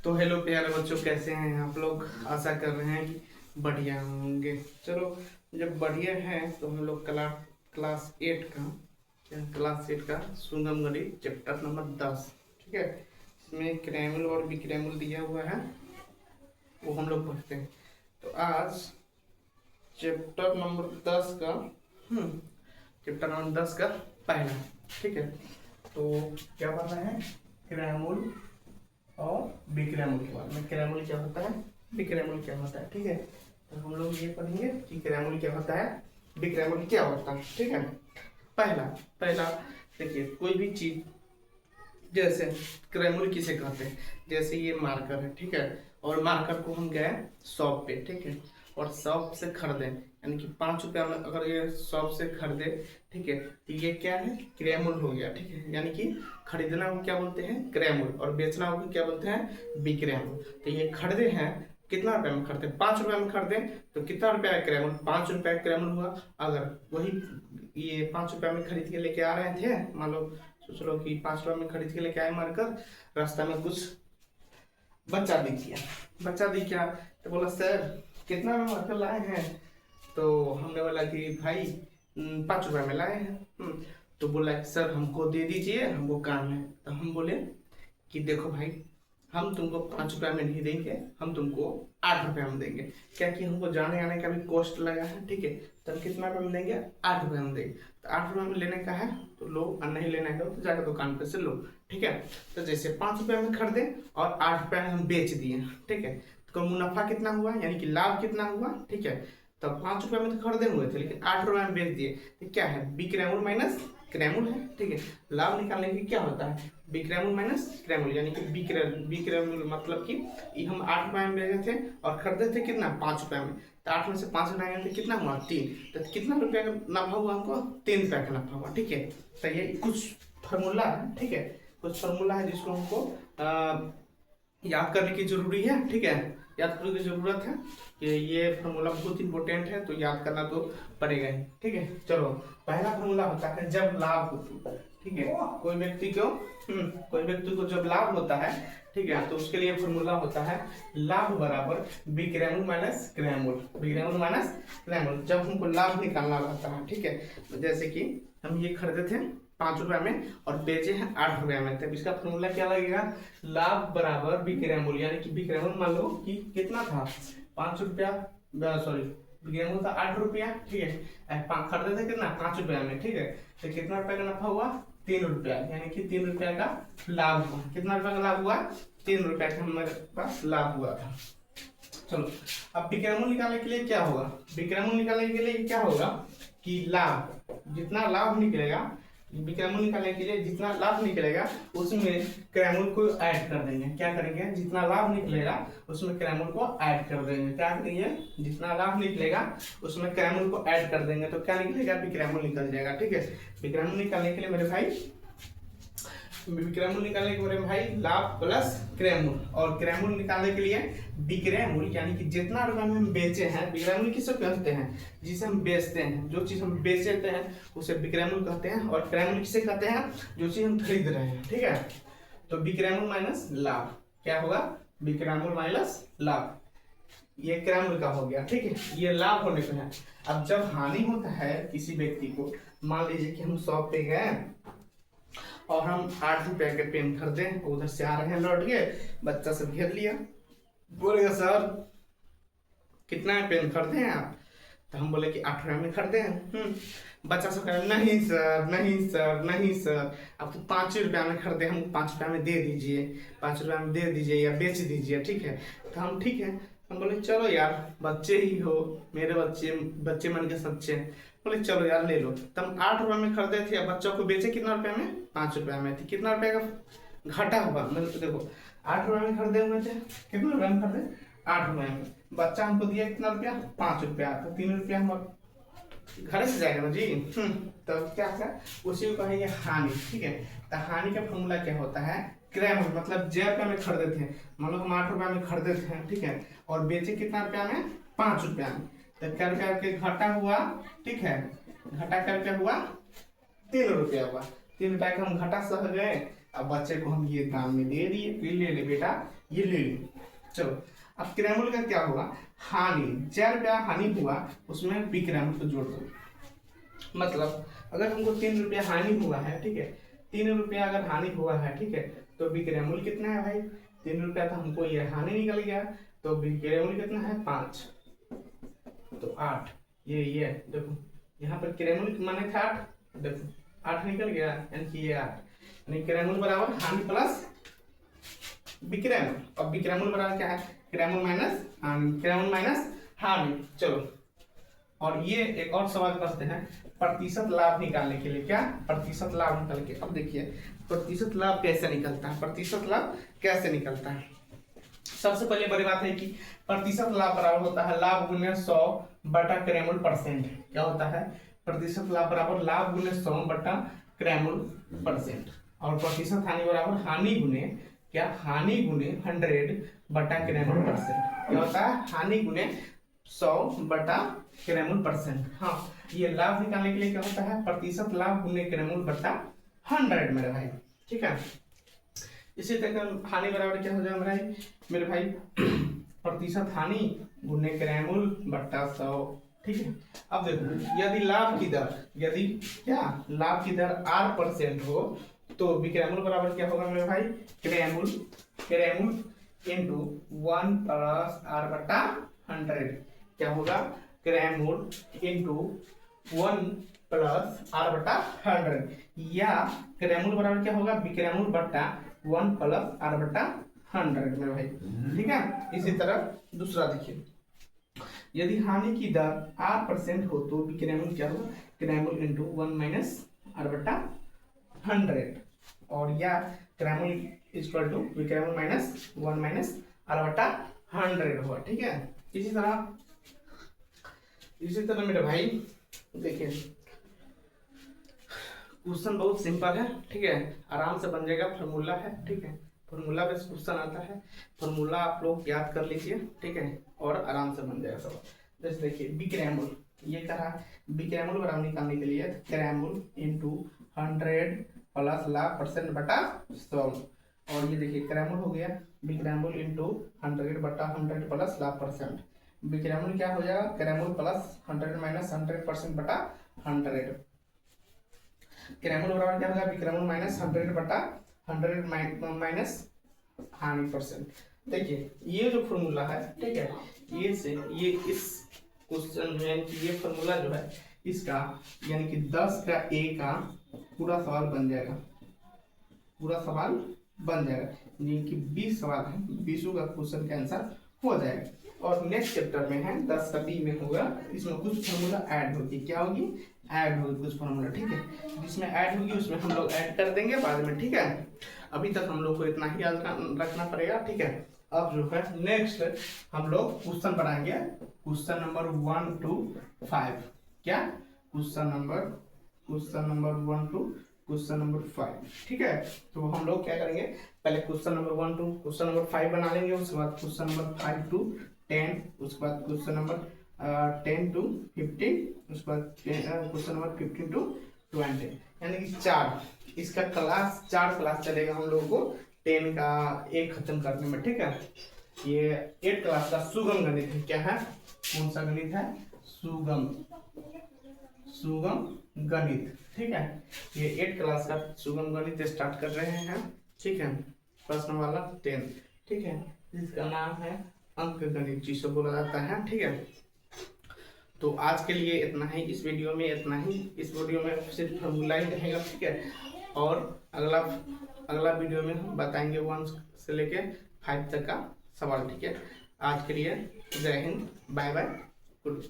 तो हेलो प्यारे बच्चों, कैसे हैं आप लोग। आशा कर रहे हैं कि बढ़िया होंगे। चलो, जब बढ़िया है तो हम लोग क्लास 8 का सुगम गणित चैप्टर नंबर 10, ठीक है। इसमें क्रैमल और विक्रैमल दिया हुआ है, वो हम लोग पढ़ते हैं। तो आज चैप्टर नंबर 10 का चैप्टर नंबर 10 का पहला, ठीक है। तो क्या पढ़ना है, क्रैमल और विक्रैमल के बारे में। क्रैमल क्या होता है, विक्रैमल क्या होता है, ठीक है। तो हम लोग ये पढ़ेंगे कि क्रैमल क्या होता है, विक्रैमल क्या होता है, ठीक है। पहला पहला देखिए, कोई भी चीज, जैसे क्रैमल किसे कहते हैं, जैसे ये मार्कर है, ठीक है। और मार्कर को हम गए शॉप पे, ठीक है, और शॉप से खरीदे, यानी कि 5 रुपया में अगर ये शॉप से खरीदे, ठीक है, तो ये क्या है, क्रैमल हो गया, ठीक है। यानी कि खरीदना को क्या बोलते हैं, क्रैमल, और बेचना को क्या बोलते हैं, विक्रैमल। तो ये खरीदे हैं, कितना रुपया में खरीदे, 5 रुपया में खरीदे, तो कितना रुपया का क्रैमल, 5 रुपया क्रैमल हुआ। अगर वही ये 5 रुपया में खरीद के लेके आ रहे थे, मान लो सोच लो कि 5 रुपया में खरीद के लेके आए मार्कर, रास्ता में कुछ बच्चा दिख गया, तो बोला सर कितना में मार्कर लाए हैं। तो हमने बोला कि भाई 5 रुपया में लाए हैं। तो बोला सर हमको दे दीजिए, हमको काम है। तो हम बोले कि देखो भाई, हम तुमको 5 रुपया में नहीं देंगे, हम तुमको 8 रुपया में देंगे। क्या कि हमको जाने आने का भी कॉस्ट लगा है, ठीक है। तो हम कितना रुपया में देंगे, 8 रुपया में देंगे। तो 8 रुपया में लेने का है तो लो, और नहीं लेना है तो जाकर दुकान पे से लो, ठीक है। तो जैसे 5 रुपया में खरीदे और 8 रुपया में हम बेच दिए, ठीक है। तो मुनाफा कितना हुआ, यानी कि लाभ कितना हुआ, ठीक है। तो 5 रुपया में तो खरीदे हुए थे, लेकिन 8 रुपया में बेच दिए, तो क्या है, विक्रैमल माइनस क्रैमल है, ठीक है। लाभ निकालने के क्या होता है, विक्रैमल माइनस क्रैमल, यानी कि विक्रैमल मतलब कि हम 8 रुपया में बेचे थे और खरीदे थे कितना, 5 रुपया में। तो 8 में से 5 घटाएंगे तो कितना हुआ, 3। तो कितना रुपया का नफा हुआ हमको, 3 रुपया का नफा हुआ, ठीक है। तो ये कुछ फार्मूला है, ठीक है, कुछ फार्मूला है जिसको हमको याद करने की जरूरी है, ठीक है। याद करने की जरूरत है कि ये फार्मूला बहुत इंपॉर्टेंट है, तो याद करना तो पड़ेगा ही, ठीक है। चलो, पहला फार्मूला होता है जब लाभ हो, ठीक है। कोई व्यक्ति को जब लाभ होता है, ठीक है, तो उसके लिए फार्मूला होता है लाभ बराबर विक्रैमल माइनस क्रैमल, विक्रैमल माइनस क्रैमल, जब हमको लाभ निकालना रहता है, ठीक है। तो जैसे कि हम ये खरीदे थे 5 रुपया में और बेचे हैं 8 रुपया में, तो इसका फॉर्मूला क्या लगेगा, लाभ बराबर विक्रैमल, यानी कि विक्रैमल मान लो कि कितना था, 5 रुपया, सॉरी विक्रैमल था 8 रुपया, ठीक है। खरीदे थे कितना, 5 रुपया में, ठीक है। तो कितना रुपया का नफा हुआ, 3 रुपया, यानी कि 3 रुपया का लाभ हुआ। कितना रुपया का लाभ हुआ, 3 रुपया का हमारे पास लाभ हुआ था। चलो, अब विक्रैमल निकालने के लिए क्या होगा, विक्रैमल निकालने के लिए क्या होगा कि लाभ, जितना लाभ निकलेगा, विक्रैमल निकालने के लिए जितना लाभ निकलेगा उसमें क्रैमल को ऐड कर देंगे। क्या करेंगे, जितना लाभ निकलेगा उसमें क्रैमल को ऐड कर देंगे। क्या करेंगे, जितना लाभ निकलेगा उसमें क्रैमल को ऐड कर देंगे, तो क्या निकलेगा, विक्रैमल निकल जाएगा, ठीक है। विक्रैमल निकालने के लिए मेरे भाई, विक्रैमल निकालने के मेरे भाई लाभ प्लस क्रैमल, और क्रैमल निकालने के लिए विक्रैमल, यानी कि जितना रुपया में हम बेचे हैं, विक्रैमल किसे कहते हैं, जिसे हम बेचते हैं, जो चीज हम बेचते हैं उसे विक्रैमल कहते हैं। और क्रैमल किसे कहते हैं, जो चीज हम खरीद रहे हैं, ठीक है। तो विक्रैमल माइनस लाभ क्या होगा, विक्रैमल माइनस लाभ, ये क्रैमल का हो गया, ठीक है। ये लाभ होने को है। अब जब हानि होता है किसी व्यक्ति को, मान लीजिए कि हम शॉप पे गए और हम 8 रुपया के पेन खरीदे, उधर से आ रहे हैं लौट के, बच्चा से घेर लिया, बोलेगा सर कितना पेन खरीदे हैं आप। तो हम बोले कि 8 रुपया में खरीदे हैं। बच्चा सब कहे नहीं सर, नहीं सर, नहीं सर, आप तो 5 रुपया में खरीदे, हम 5 रुपया में दे दीजिए, 5 रुपया में दे दीजिए या बेच दीजिए, ठीक है। तो हम ठीक है, हम बोले चलो यार, बच्चे ही हो, मेरे बच्चे मन के सच्चे, बोले चलो यार ले लो। तो हम 8 रुपया में खरीदे थे, बच्चों को बेचे कितना रुपया में, 5 रुपया में। तो कितना रुपया का घाटा हुआ, मतलब देखो 8 रुपया में खरीदे हुए थे, कितना रुपया में खरीदे, 8 रुपया में। बच्चा हमको दिया कितना रुपया, 5 रुपया, तो 3 रुपया हम घर से जाएगा ना जी। तब क्या है, उसी को कहेंगे हानि, ठीक है। तो हानि का फॉर्मूला क्या होता है, क्रैमल, मतलब जे रुपया में खरीदे थे, मान लो हम 8 रुपया में खरीदे थे, ठीक है, और बेचे कितना रुपया में, 5 रुपया में। तो क्या करके घाटा हुआ, ठीक है, घाटा करके हुआ 3 रुपया हुआ, 3 रुपया का हम घाटा सह गए। अब बच्चे को हम ये दाम में दे दिए, ले ले बेटा ये ले लो। चलो अब क्रैमल का क्या होगा, हानि, 4 रुपया हानि हुआ उसमें बी क्रैमल को जोड़ दो। मतलब अगर हमको 3 रुपया हानि हुआ है, ठीक है, 3 रुपया अगर हानि हुआ है, ठीक है, तो विक्रयमूल्य कितना है भाई, 3 रुपया था, हमको ये हानि निकल गया, तो विक्रयमूल्य कितना है 5, तो 8। ये देखो यहाँ पर क्रयमूल्य माने था 8, देखो 8 निकल गया, यानी कि ये 8, यानी क्रयमूल्य बराबर हानि प्लस विक्रयमूल्य। अब विक्रयमूल्य बराबर क्या है, क्रयमूल्य माइनस हानि, क्रयमूल्य माइनस हानि। चलो और ये एक और सवाल करते हैं प्रतिशत लाभ निकालने के लिए। क्या, प्रतिशत लाभ निकाल के। अब देखिए प्रतिशत लाभ कैसे निकलता है, प्रतिशत लाभ कैसे निकलता है। सबसे पहले बड़ी बात है कि प्रतिशत लाभ बराबर होता है लाभ गुने 100 बटा क्रयमूल्य परसेंट। क्या होता है, प्रतिशत लाभ बराबर लाभ गुने 100 बटा क्रयमूल्य परसेंट। और प्रतिशत हानि बराबर हानि गुने क्या, हानि गुने 100 बटा क्रयमूल्य परसेंट। क्या होता है, हानि गुने 100 बटा क्रयमूल्य परसेंट। हाँ, ये लाभ निकालने के लिए क्या होता है, प्रतिशत लाभ गुने क्रयमूल्य बटा 100 मेरे भाई। ठीक है, इसी तरह हानि बराबर क्या हो जाएगा मेरे भाई, प्रतिशत हानि गुने क्रयमूल्य बटा 100। ठीक है, अब देखो यदि लाभ की दर, यदि क्या लाभ की दर R% हो तो विक्रयमूल्य बराबर क्या होगा मेरे भाई, क्रयमूल्य इंटू 1 प्लस R बटा 100। क्या होगा, क्रयमूल्य इंटू 1 प्लस R बटा 100, या क्रयमूल्य बराबर क्या होगा, विक्रयमूल्य बटा 1 प्लस R बटा 100 मेरे भाई। ठीक है, इसी तरह दूसरा देखिए, यदि हानि की दर R% हो तो विक्रयमूल्य क्या होगा, क्रयमूल्य इंटू 1 माइनस R बटा 100, और या क्रयमूल्य इक्वल टू विक्रयमूल्य माइनस 1 माइनस R बटा 100 हुआ। ठीक है, इसी तरह मेरे भाई देखिए क्वेश्चन बहुत सिंपल है। ठीक है, आराम से बन जाएगा, फार्मूला है। ठीक है, फार्मूला बेस क्वेश्चन आता है, फार्मूला आप लोग याद कर लीजिए। ठीक है, और आराम से बन जाएगा सब। जैसे देखिए विक्रयमूल्य, ये कहा विक्रयमूल्य बराबर निकालने के लिए क्रयमूल्य इंटू 100 प्लस लाभ परसेंट बटा 100, और ये देखिए क्रयमूल्य हो गया विक्रयमूल्य इंटू 100 बटा 100 प्लस लाभ परसेंट। विक्रयमूल्य क्या हो जाएगा, क्रयमूल्य प्लस 100 माइनस 100% बटा 100। क्रयमूल्य बराबर क्या होगा, विक्रयमूल्य माइनस 100 बटा 100 माइनस हानि परसेंट। देखिए ये जो फॉर्मूला है, ठीक है, ये इस क्वेश्चन में ये फॉर्मूला जो है इसका, यानी कि 10 का A का पूरा सवाल बन जाएगा, पूरा सवाल बन जाएगा, यानी कि 20 सवाल है, 20 का क्वेश्चन का आंसर हो जाएगा। और नेक्स्ट चैप्टर में है 10 का B में होगा, इसमें कुछ फॉर्मूला ऐड होगी। क्या होगी, ऐड होगी कुछ फॉर्मूला। ठीक है, जिसमें ऐड होगी उसमें हम लोग ऐड कर देंगे बाद में। ठीक है, अभी तक हम लोग को इतना ही याद रखना पड़ेगा। ठीक है, अब जो है नेक्स्ट हम लोग क्वेश्चन बनाएंगे, क्वेश्चन नंबर 1 to 5। क्या, question number 1 to question number 5। ठीक है, तो हम लोग क्या करेंगे, पहले question number 1 to question number 5 बना लेंगे, उसके बाद क्वेश्चन नंबर 5 to 10, उसके बाद क्वेश्चन नंबर 10 to 15, उसके बाद क्वेश्चन नंबर 15 to 20, यानी कि 4। इसका क्लास 4 क्लास चलेगा हम लोगों को 10 का एक खत्म करने में। ठीक है, ये 8 क्लास का सुगम गणित है। क्या है, कौन सा गणित है, सुगम गणित। ठीक है, ये 8 क्लास का सुगम गणित स्टार्ट कर रहे हैं। ठीक है, प्रश्न वाला 10। ठीक है, जिसका नाम है अंक गणित जिसे बोला जाता है। ठीक है, तो आज के लिए इतना ही, इस वीडियो में इतना ही। इस वीडियो में सिर्फ फॉर्मूला ही रहेगा। ठीक है, और अगला वीडियो में हम बताएंगे 1 से लेके 5 तक का सवाल। ठीक है, आज के लिए जय हिंद, बाय बाय, गुड।